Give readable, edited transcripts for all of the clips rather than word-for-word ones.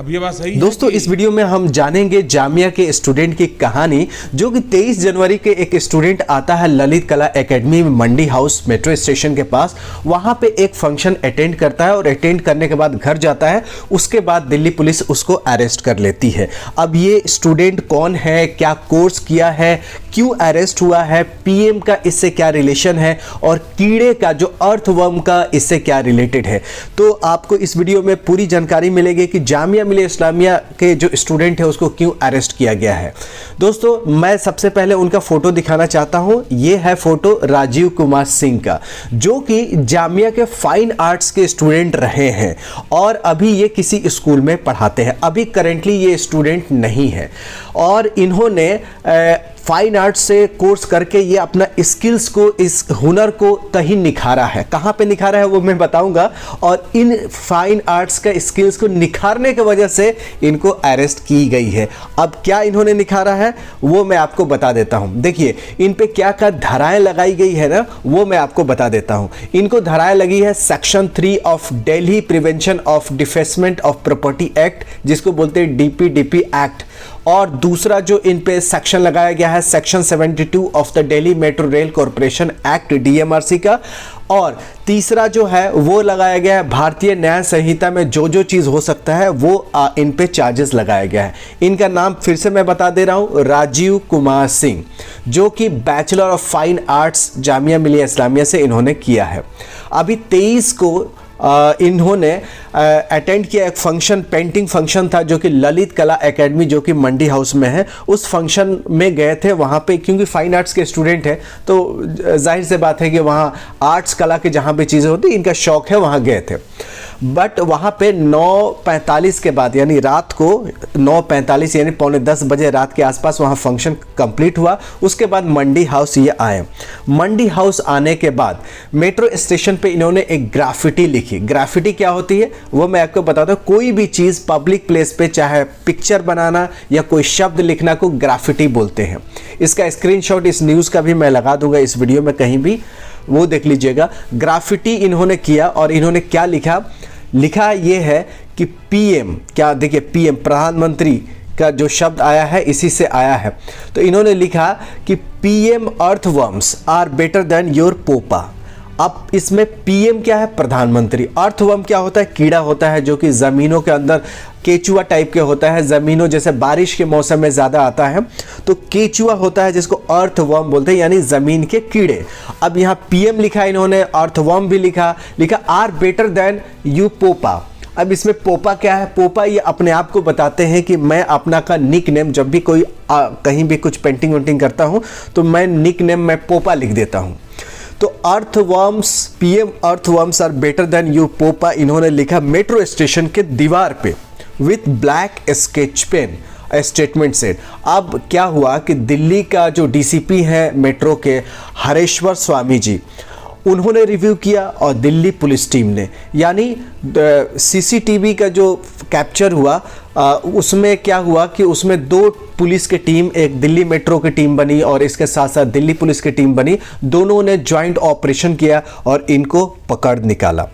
अब ये बात सही दोस्तों इस वीडियो में हम जानेंगे जामिया के स्टूडेंट की कहानी, जो कि 23 जनवरी के एक स्टूडेंट आता है ललित कला एकेडमी में मंडी हाउस मेट्रो स्टेशन के पास। वहां पे एक फंक्शन अटेंड करता है और अटेंड करने के बाद घर जाता है। उसके बाद दिल्ली पुलिस उसको अरेस्ट कर लेती है। अब ये स्टूडेंट कौन है, क्या कोर्स किया है, क्यों अरेस्ट हुआ है, पीएम का इससे क्या रिलेशन है और कीड़े का जो अर्थवर्म का इससे क्या रिलेटेड है, तो आपको इस वीडियो में पूरी जानकारी मिलेगी कि जामिया मिलिया इस्लामिया के जो स्टूडेंट है उसको क्यों अरेस्ट किया गया है। दोस्तों मैं सबसे पहले उनका फोटो दिखाना चाहता हूं। ये है फोटो राजीव कुमार सिंह का, जो कि जामिया के फाइन आर्ट्स के स्टूडेंट रहे हैं और अभी ये किसी स्कूल में पढ़ाते हैं। अभी करेंटली ये स्टूडेंट नहीं है और इन्होंने फाइन आर्ट्स से कोर्स करके ये अपना स्किल्स को, इस हुनर को कहीं निखारा है। कहाँ पे निखारा है वो मैं बताऊंगा। और इन फाइन आर्ट्स का स्किल्स को निखारने की वजह से इनको अरेस्ट की गई है। अब क्या इन्होंने निखारा है वो मैं आपको बता देता हूं। देखिए इन पे क्या क्या धाराएं लगाई गई है ना, वो मैं आपको बता देता हूं। इनको धाराएं लगी है section 3 of Delhi prevention of defacement of property act, जिसको बोलते हैं डीपीडीपी एक्ट। और दूसरा जो इन पे सेक्शन लगाया गया है section 72 of the Delhi metro rail corporation act DMRC का। और तीसरा जो है वो लगाया गया है भारतीय न्याय संहिता में जो जो चीज़ हो सकता है वो इन पे चार्जेस लगाया गया है। इनका नाम फिर से मैं बता दे रहा हूँ, राजीव कुमार सिंह, जो कि bachelor of fine arts Jamia Millia Islamia से इन्होंने किया है। अभी 23 को इन्होंने अटेंड किया एक फंक्शन, पेंटिंग फंक्शन था जो कि ललित कला एकेडमी जो कि मंडी हाउस में है, उस फंक्शन में गए थे। वहाँ पे क्योंकि फाइन आर्ट्स के स्टूडेंट हैं तो जाहिर से बात है कि वहाँ आर्ट्स कला के जहाँ भी चीज़ें होती इनका शौक है, वहाँ गए थे। बट वहाँ पे 9:45 के बाद यानी रात को 9:45 यानी 9:45 बजे रात के आसपास वहाँ फंक्शन कंप्लीट हुआ। उसके बाद मंडी हाउस ये आए। मंडी हाउस आने के बाद मेट्रो स्टेशन पे इन्होंने एक ग्राफिटी लिखी। ग्राफिटी क्या होती है वो मैं आपको बताता हूँ। कोई भी चीज़ पब्लिक प्लेस पे, चाहे पिक्चर बनाना या कोई शब्द लिखना को ग्राफिटी बोलते हैं। इसका स्क्रीनशॉट इस न्यूज़ का भी मैं लगा दूंगा इस वीडियो में कहीं भी, वो देख लीजिएगा। ग्राफिटी इन्होंने किया और इन्होंने क्या लिखा ये है कि पीएम, क्या देखिए पीएम प्रधानमंत्री का जो शब्द आया है इसी से आया है। तो इन्होंने लिखा कि PM earthworms are better than your पोपा। अब इसमें पीएम क्या है, प्रधानमंत्री। अर्थवर्म क्या होता है, कीड़ा होता है जो कि ज़मीनों के अंदर केचुआ टाइप के होता है। ज़मीनों जैसे बारिश के मौसम में ज़्यादा आता है तो केचुआ होता है जिसको अर्थवर्म बोलते हैं, यानी ज़मीन के कीड़े। अब यहाँ पीएम लिखा इन्होंने, अर्थवर्म भी लिखा आर बेटर देन यू पोपा। अब इसमें पोपा क्या है, पोपा ये अपने आप को बताते हैं कि मैं अपना का निक नेम, जब भी कोई कहीं भी कुछ पेंटिंग वेंटिंग करता हूँ तो मैं निक नेम मैं पोपा लिख देता हूँ। तो earthworms, PM earthworms are better than you पोपा इन्होंने लिखा मेट्रो स्टेशन के दीवार पे with black sketch pen, statement set. अब क्या हुआ कि दिल्ली का जो डीसीपी है मेट्रो के हरेश्वर स्वामी जी, उन्होंने रिव्यू किया और दिल्ली पुलिस टीम ने, यानी सीसीटीवी का जो कैप्चर हुआ उसमें क्या हुआ कि उसमें 2 पुलिस की टीम, एक दिल्ली मेट्रो की टीम बनी और इसके साथ साथ दिल्ली पुलिस की टीम बनी। दोनों ने जॉइंट ऑपरेशन किया और इनको पकड़ निकाला।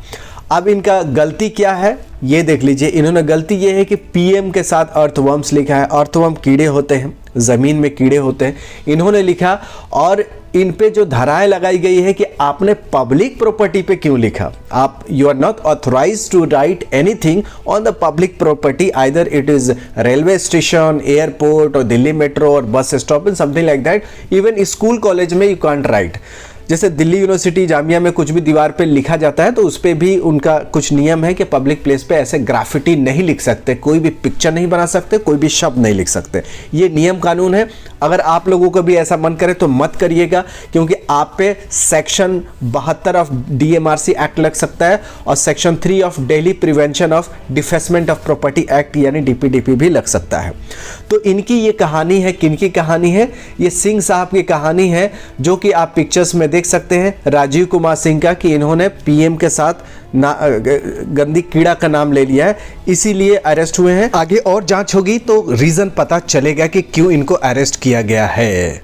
अब इनका गलती क्या है ये देख लीजिए। इन्होंने गलती ये है कि पीएम के साथ अर्थवर्म्स लिखा है। अर्थवर्म कीड़े होते हैं, ज़मीन में कीड़े होते हैं, इन्होंने लिखा। और इन पे जो धाराएं लगाई गई है कि आपने पब्लिक प्रॉपर्टी पे क्यों लिखा। आप you are not authorized to write anything on the public property, either it is railway station, airport और दिल्ली मेट्रो और bus stop and something like that. Even school college में यू कांट राइट। जैसे Delhi university Jamia में कुछ भी दीवार पे लिखा जाता है तो उस पर भी उनका कुछ नियम है कि पब्लिक प्लेस पे ऐसे ग्राफिटी नहीं लिख सकते, कोई भी पिक्चर नहीं बना सकते, कोई भी शब्द नहीं लिख सकते। ये नियम कानून है। अगर आप लोगों को भी ऐसा मन करे तो मत करिएगा, क्योंकि आप पे सेक्शन 72 ऑफ डीएमआरसी एक्ट लग सकता है और section 3 of Delhi prevention of defacement of property act यानी डीपीडीपी भी लग सकता है। तो इनकी ये कहानी है, किनकी कहानी है, ये सिंह साहब की कहानी है, जो कि आप पिक्चर्स में देख सकते हैं राजीव कुमार सिंह का, कि इन्होंने पीएम के साथ गंदी कीड़ा का नाम ले लिया है, इसीलिए अरेस्ट हुए हैं। आगे और जांच होगी तो रीजन पता चलेगा कि क्यों इनको अरेस्ट किया गया है।